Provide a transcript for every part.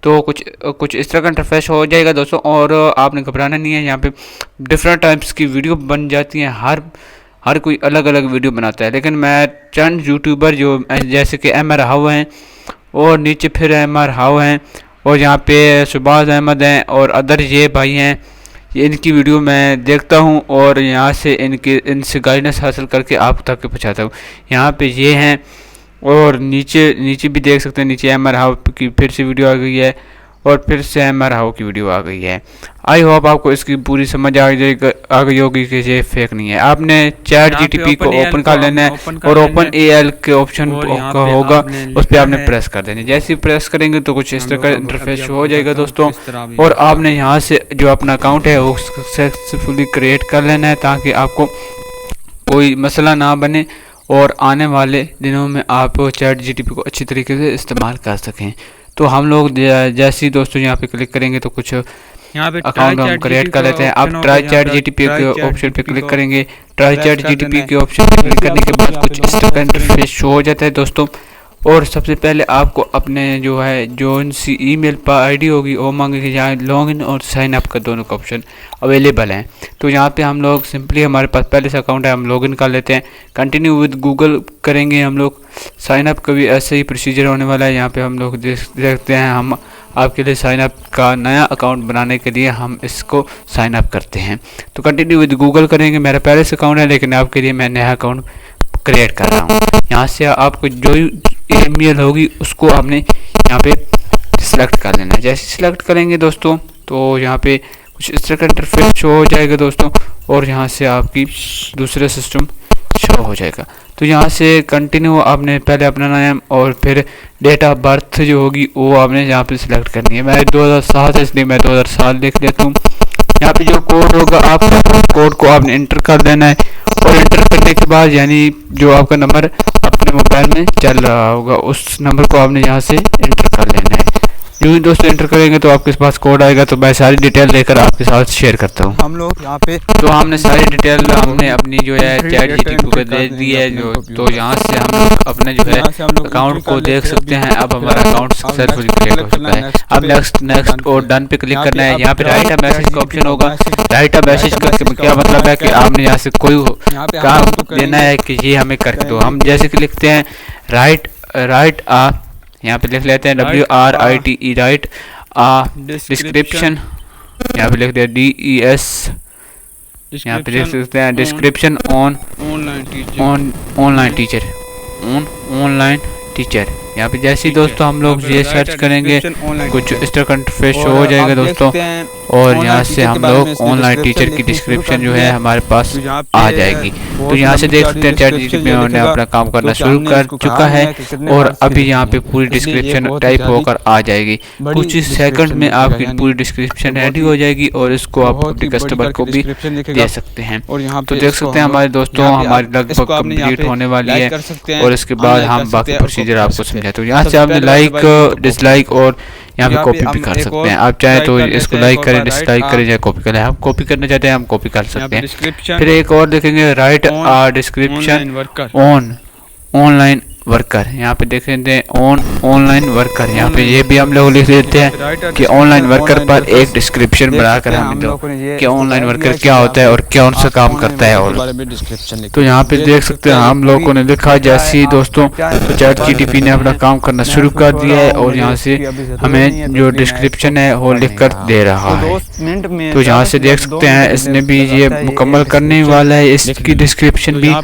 तो कुछ इस तरह का इंटरफेस हो जाएगा दोस्तों। और आपने घबराना नहीं है, यहाँ पे डिफरेंट टाइप्स की वीडियो बन जाती हैं, हर कोई अलग अलग वीडियो बनाता है। लेकिन मैं चंद यूट्यूबर जो जैसे कि एम आर हाउ हैं, और नीचे फिर एम आर हाउ हैं, और यहाँ पे सुबाज अहमद हैं, और अदर ये भाई हैं, ये इनकी वीडियो मैं देखता हूँ और यहाँ से इनसे गाइडेंस हासिल करके आप तक पहुँचाता हूँ। यहाँ पे ये हैं, और नीचे नीचे भी देख सकते हैं, नीचे एम आर हाउ की फिर से वीडियो आ गई है, और फिर से एम आर हाउ की वीडियो आ गई है। आई होप आपको इसकी पूरी समझ आ गई होगी कि ये फेक नहीं है। आपने चैट जीटीपी को ओपन कर लेना है, और ओपन एआई के ऑप्शन का होगा, उस पर आपने प्रेस कर देना है। जैसे ही प्रेस करेंगे तो कुछ इस तरह का इंटरफेस शो हो जाएगा दोस्तों। और आपने यहाँ से जो अपना अकाउंट है वो सक्सेसफुली क्रिएट कर लेना है, ताकि आपको कोई मसला ना बने और आने वाले दिनों में आप चैट जीटीपी को अच्छी तरीके से इस्तेमाल कर सकें। तो हम लोग जैसे ही दोस्तों यहाँ पे क्लिक करेंगे तो कुछ यहाँ पे अकाउंट हम क्रिएट कर लेते हैं। अब ट्राई चैट जीटीपी के ऑप्शन पे क्लिक करेंगे। ट्राई चैट जीटीपी के ऑप्शन पे क्लिक करने के बाद कुछ इस तरह का इंटरफेस शो हो जाता है दोस्तों। और सबसे पहले आपको अपने जो है जो सी ईमेल पर आईडी होगी वो मांगेगी, जहाँ लॉगिन और साइन अप का दोनों का ऑप्शन अवेलेबल हैं। तो यहाँ पे हम लोग सिंपली, हमारे पास पहले से अकाउंट है, हम लॉगिन कर लेते हैं। कंटिन्यू विद गूगल करेंगे हम लोग। साइन अप का भी ऐसे ही प्रोसीजर होने वाला है। यहाँ पे हम लोग देखते हैं, हम आपके लिए साइन अप का नया अकाउंट बनाने के लिए हम इसको साइन अप करते हैं। तो कंटिन्यू विद गूगल करेंगे। मेरा पहले से अकाउंट है, लेकिन आपके लिए मैं नया अकाउंट क्रिएट कर रहा हूँ। यहाँ से आपको जो ईमेल होगी उसको आपने यहाँ पे सिलेक्ट कर लेना है। जैसे सिलेक्ट करेंगे दोस्तों तो यहाँ पे कुछ इस तरह का इंटरफेस शो हो जाएगा दोस्तों, और यहाँ से आपकी दूसरा सिस्टम शो हो जाएगा। तो यहाँ से कंटिन्यू आपने पहले अपना नाम और फिर डेट ऑफ बर्थ जो होगी वो आपने यहाँ पे सिलेक्ट करनी है। मैं 2007 है, इसलिए मैं 2007 लिख देता हूँ। यहाँ पे जो कोड होगा आप कोड को आपने इंटर कर देना है, और इंटर करने के बाद यानी जो आपका नंबर अपने मोबाइल में चल रहा होगा उस नंबर को आपने यहाँ से इंटर कर लेना है। जो ही दोस्तों इंटर करेंगे तो आपके पास कोड आएगा, तो मैं सारी डिटेल लेकर आपके साथ शेयर करता हूँ। हम लोग यहाँ पे तो हमने सारी डिटेल हमने अपनी जो है चैट जीटीपी को दे दी है जो, तो यहाँ से हम लोग अपने जो है अकाउंट को देख सकते हैं। अब हमारा अकाउंट सक्सेसफुली क्रिएट हो चुका है। अब नेक्स्ट और डन पे क्लिक करना है। यहाँ पे राइट अ मैसेज का ऑप्शन होगा। राइट अ मैसेज का क्या मतलब है कि आपने यहाँ से कोई काम देना है कि ये हमें कर दो। हम जैसे कि लिखते हैं राइट आ, यहाँ पे लिख लेते हैं WRITE राइट आ डिस्क्रिप्शन। यहाँ पे लिख दिया DES। यहाँ पे लिख सकते हैं डिस्क्रिप्शन ऑनलाइन टीचर। यहाँ पे जैसे ही दोस्तों हम लोग ये सर्च करेंगे कुछ इस तरह का इंटरफेस शो हो जाएगा दोस्तों, और यहाँ से हम लोग ऑनलाइन टीचर की डिस्क्रिप्शन जो है हमारे पास आ जाएगी। तो यहाँ से देख सकते हैं चैट जीटीपी ने अपना काम करना शुरू कर चुका है, और अभी यहाँ पे पूरी डिस्क्रिप्शन टाइप होकर आ जाएगी। कुछ ही सेकंड में आपकी पूरी डिस्क्रिप्शन रेडी हो जाएगी, और इसको आप अपने कस्टमर को भी दे सकते हैं। तो देख सकते हैं हमारे दोस्तों हमारी लगभग कंप्लीट होने वाली है, और इसके बाद हम बाकी प्रोसीजर आपको समझाते हैं। तो यहाँ से आपने लाइक डिसलाइक और यहाँ पे कॉपी भी कर सकते हैं। आप चाहे तो इसको लाइक करें, डिसलाइक करें, या कॉपी करें। हम कॉपी करना चाहते हैं हम कॉपी कर सकते हैं। फिर एक और देखेंगे राइट आ डिस्क्रिप्शन ऑनलाइन वर्कर। यहाँ पे देख लेते हैं ऑनलाइन वर्कर। यहाँ पे ये भी हम लोग लिख देते हैं कि ऑनलाइन वर्कर पर एक डिस्क्रिप्शन बनाकर हमें दो कि ऑनलाइन वर्कर क्या होता है और कौन सा काम करता है। और तो यहाँ पे देख सकते हैं हम लोगों ने लिखा जैसे ही दोस्तों तो चैट जीटीपी ने अपना काम करना शुरू कर दिया है, और यहाँ से हमें जो डिस्क्रिप्शन है वो लिख कर दे रहा है। तो यहाँ से देख सकते हैं इसने भी ये मुकम्मल करने वाला है इसकी डिस्क्रिप्शन भी।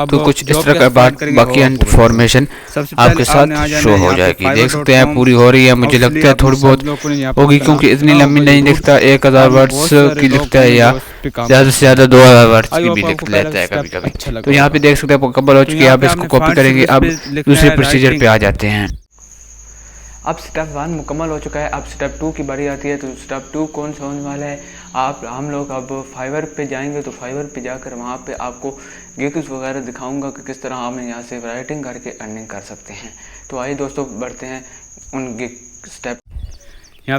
तो कुछ इस तरह का बाकी इन्फॉर्मेशन आपके साथ शो हो जाएगी। देख सकते हैं पूरी हो रही है। मुझे लगता है थोड़ी बहुत होगी क्योंकि इतनी लंबी नहीं लिखता, 1000 वर्ड्स की लिखता है या ज़्यादा से ज़्यादा 2000 वर्ड्स की भी लिख लेता है कभी कभी। तो यहाँ पे देख सकते हैं मुकम्मल हो चुकी है। आप इसको कॉपी करेंगे। अब दूसरे प्रोसीजर पे आ जाते हैं। अब स्टेप 1 मुकम्मल हो चुका है। अब स्टेप 2 की बारी आती है। तो स्टेप 2 कौन सा होने वाला है, हम लोग अब फाइवर पे जाएंगे। तो फाइवर पे जाकर वहाँ पे आपको गिग्स वगैरह दिखाऊंगा कि किस तरह हम यहाँ से राइटिंग करके अर्निंग कर सकते हैं। तो आइए दोस्तों बढ़ते हैं उन गिग स्टेप।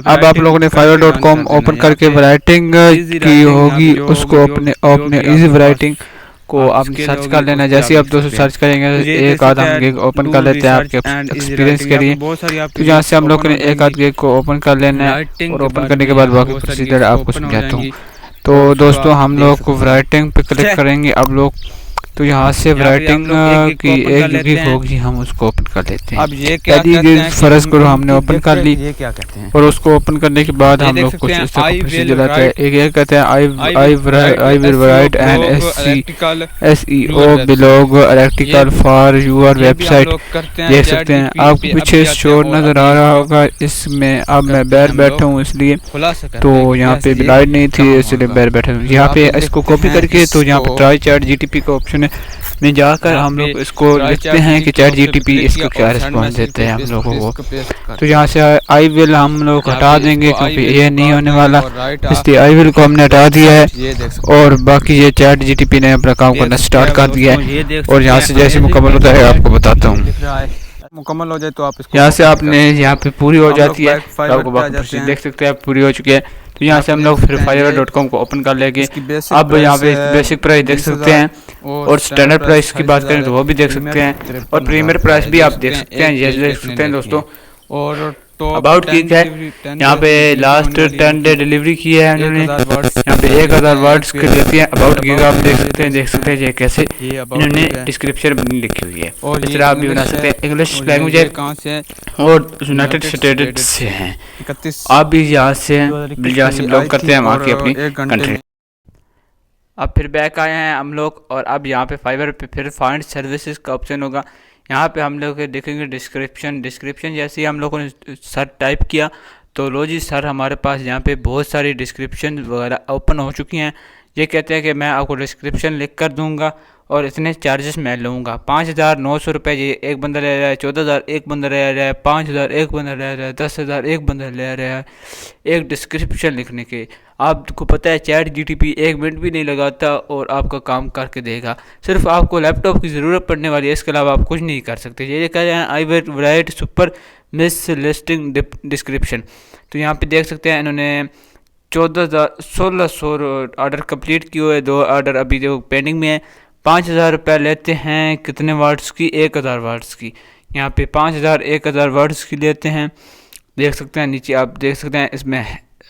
अब आप लोगों ने fiverr.com ओपन करके राइटिंग की होगी, उसको अपने इजी राइटिंग को आप सर्च कर लेना। जैसे आप दोस्तों सर्च करेंगे एक आध हम गिग ओपन कर लेते हैं आपके एक्सपीरियंस के लिए। तो यहाँ से हम लोग ने एक आध गिग को ओपन कर लेना है और ओपन करने के बाद बाकी प्रोसीजर आपको समझाता हूँ। तो दोस्तों हम लोग को राइटिंग पे क्लिक करेंगे अब लोग। तो यहाँ से राइटिंग की एक गिग होगी, हम उसको ओपन कर लेते हैं। अब ये क्या पहली गिग फर्ज करो हमने ओपन कर ली ये क्या कहते हैं और उसको ओपन करने के बाद हम लोग कुछ इस तरह प्रोसीजर आता है। एक ये कहते हैं I will write an SEO blog electrical for your website. देख सकते हैं आपको पीछे शो नजर आ रहा होगा, इसमें अब मैं बैठ बैठा हूँ इसलिए, तो यहाँ पे लाइट नहीं थी इसलिए बैठ बैठा हूँ। यहाँ पे इसको कॉपी करके तो यहाँ पे ट्राई चैट GTP का ऑप्शन है, में जाकर हम लोग इसको लिखते हैं कि चैट GTP इसको क्या रिस्पॉन्स देते हैं हम लोगों को। तो यहाँ से आई विल हम लोग हटा देंगे क्योंकि ये नहीं होने वाला, इसलिए आई विल को हमने हटा दिया है और बाकी ये चैट GTP ने अपना काम करना स्टार्ट कर दिया है। और यहाँ से जैसे मुकम्मल होता है आपको बताता हूँ। मुकम्मल हो जाए तो आप इसको यहाँ से आपने यहाँ पे पूरी हो जाती है, आपको बाकी देख सकते हैं पूरी हो चुकी है। तो यहाँ से हम लोग फिर fiverr.com को ओपन कर लेंगे। अब यहाँ पे बेसिक प्राइस देख सकते हैं और स्टैंडर्ड प्राइस की बात करें तो वो भी देख सकते हैं और प्रीमियर प्राइस भी आप देख सकते हैं, ये देख सकते हैं दोस्तों। और अबाउट गिग है, यहाँ पे लास्ट 10 डे डिलीवरी की है उन्होंने, यहाँ पे 1000 वर्ड्स के देती है। अबाउट गिग आप देख सकते हैं ये कैसे इन्होंने डिस्क्रिप्शन लिखी हुई है। और इस तरह आप भी बना सकते हैं। इंग्लिश लैंग्वेज है और यूनाइटेड स्टेट्स से हैं। आप भी यहाँ से ब्लॉग करते हैं वहाँ की अपनी कंट्री। अब फिर बैक आए हैं हम लोग और अब यहाँ पे फाइवर पे फिर फाइंड सर्विसेज का ऑप्शन होगा। यहाँ पे हम लोग देखेंगे डिस्क्रिप्शन जैसे ही हम लोगों ने सर टाइप किया तो लो जी सर हमारे पास यहाँ पे बहुत सारी डिस्क्रिप्शन वगैरह ओपन हो चुकी हैं। ये कहते हैं कि मैं आपको डिस्क्रिप्शन लिख कर दूंगा और इतने चार्जेस मैं लूँगा। 5,900 रुपये ये एक बंदा ले रहा है, 14,000 एक बंदा ले रहा है, 5,000 एक बंदा ले रहा है, 10,000 एक बंदा ले रहा है एक डिस्क्रिप्शन लिखने के। आपको पता है चैट GTP 1 मिनट भी नहीं लगाता और आपका काम करके देगा। सिर्फ आपको लैपटॉप की ज़रूरत पड़ने वाली है, इसके अलावा आप कुछ नहीं कर सकते। ये कह रहे हैं I will right super miss listing description. तो यहाँ पे देख सकते हैं इन्होंने 1600 ऑर्डर कंप्लीट किए हुए, 2 ऑर्डर अभी जो पेंडिंग में है। 5,000 रुपये लेते हैं कितने वर्ड्स की, 1,000 वर्ड्स की। यहाँ पे 5,000 1,000 वर्ड्स की लेते हैं, देख सकते हैं नीचे आप देख सकते हैं, इसमें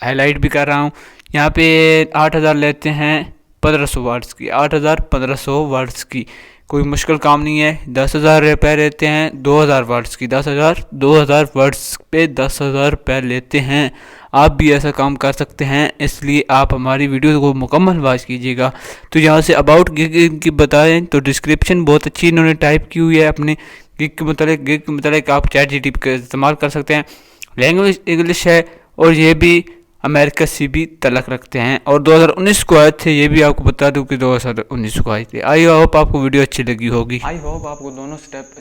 हाईलाइट भी कर रहा हूँ। यहाँ पे 8,000 लेते हैं 1,500 वर्ड्स की, 8,000 1,500 वर्ड्स की, कोई मुश्किल काम नहीं है। 10,000 रुपये लेते हैं 2,000 वर्ड्स की, 2,000 वर्ड्स पे 10,000 रुपये लेते हैं। आप भी ऐसा काम कर सकते हैं, इसलिए आप हमारी वीडियो को मुकम्मल वॉच कीजिएगा। तो यहाँ से अबाउट गिग की बताएं तो डिस्क्रिप्शन बहुत अच्छी इन्होंने टाइप की हुई है अपने गिग के मतलब आप चैट GTP का इस्तेमाल कर सकते हैं। लैंग्वेज इंग्लिश है और ये भी अमेरिका से भी तलक रखते हैं और 2019 को आए थे, ये भी आपको बता दूं कि 2019 को आए थे। आई होप आपको वीडियो अच्छी लगी होगी। आई होप आपको दोनों स्टेप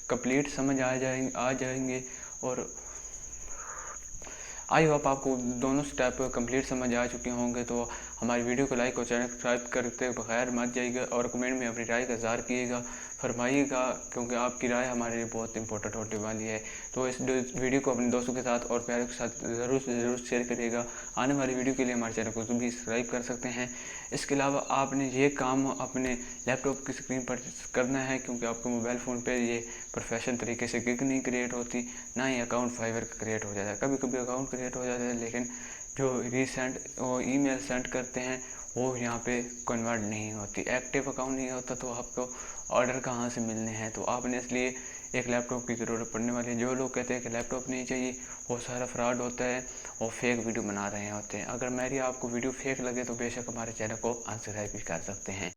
कंप्लीट समझ आ जाएंगे और आई होप आपको दोनों स्टेप कंप्लीट समझ आ चुके होंगे। तो हमारी वीडियो को लाइक और चैनल सब्सक्राइब करते बगैर मत जाइएगा और कमेंट में अपनी राय का इज़हार कीजिएगा, फरमाइएगा, क्योंकि आपकी राय हमारे लिए बहुत इंपॉर्टेंट होने वाली है। तो इस वीडियो को अपने दोस्तों के साथ और प्यारे के साथ ज़रूर शेयर करिएगा। आने वाली वीडियो के लिए हमारे चैनल को भी सब्सक्राइब कर सकते हैं। इसके अलावा आपने ये काम अपने लैपटॉप की स्क्रीन पर करना है, क्योंकि आपके मोबाइल फ़ोन पर ये प्रोफेशनल तरीके से गिग नहीं क्रिएट होती, ना ही अकाउंट फाइवर का क्रिएट हो जाता है। कभी कभी अकाउंट क्रिएट हो जाता है लेकिन जो रीसेंट ईमेल सेंड करते हैं वो यहाँ पे कन्वर्ट नहीं होती, एक्टिव अकाउंट नहीं होता, तो आपको ऑर्डर कहाँ से मिलने हैं। तो आपने इसलिए एक लैपटॉप की ज़रूरत पड़ने वाली है। जो लोग कहते हैं कि लैपटॉप नहीं चाहिए वो सारा फ्रॉड होता है और फेक वीडियो बना रहे होते हैं। अगर मेरी आपको वीडियो फेक लगे तो बेशक हमारे चैनल को अनसब्सक्राइब भी कर सकते हैं।